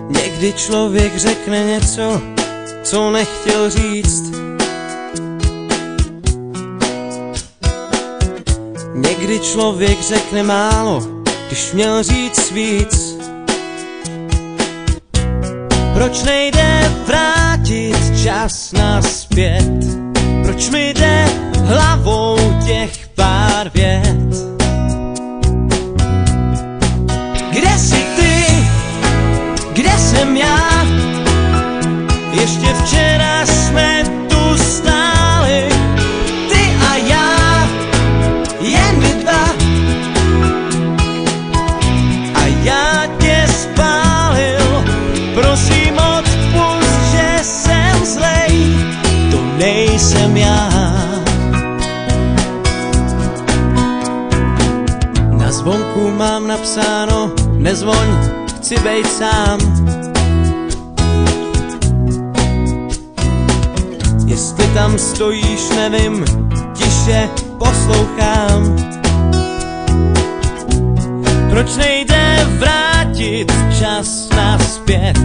Někdy člověk řekne něco, co nechtěl říct. Někdy člověk řekne málo, když měl říct víc. Proč nejde vrátit čas nazpět? Proč mi jde hlavou těch pár vět? Kde jsi ty? Kde jsem já? Ještě včera jsme tu stáli, ty a já, jen my dva. A já tě spálil, prosím odpusť, že jsem zlej, to nejsem já. Na zvonku mám napsáno, nezvoň, chci bejt sám. Jestli tam stojíš, nevím, tiše poslouchám. Proč nejde vrátit čas nazpět?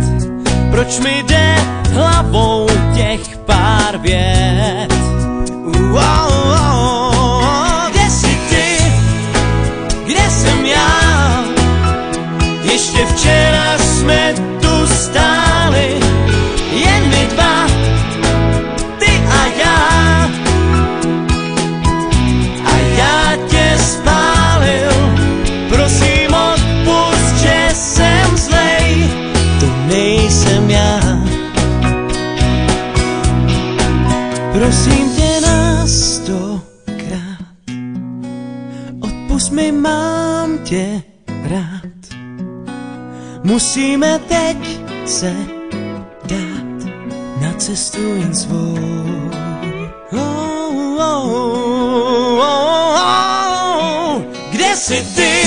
Proč mi jde hlavou těch pár vět? Kde jsi ty? Kde jsem já? Ještě včera jsme tu stáli, jen my dva, ty a já. A já tě spálil, prosím odpusť, že jsem zlej, to nejsem já. Prosím tě na 100krát, odpusť mi, mám tě rád. Musíme teď se dát na cestu jen svou. Kde jsi ty?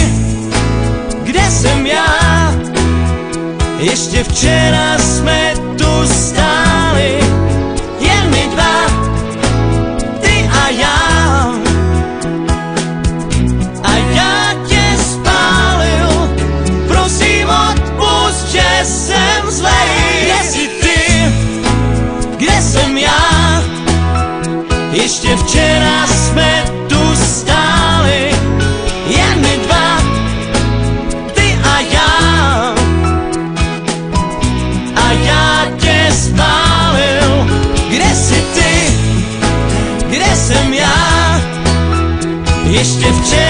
Kde jsem já? Ještě včera jsme tu stáli, jen my dva, ty a já. A já tě spálil, prosím odpusť, že jsem zlej. Kde jsi ty? Kde jsem já? Ještě včera jsme tu stáli, jen my dva, ty a já. A já tě spálil. Kde jsi ty? Kde jsem já? Ještě včera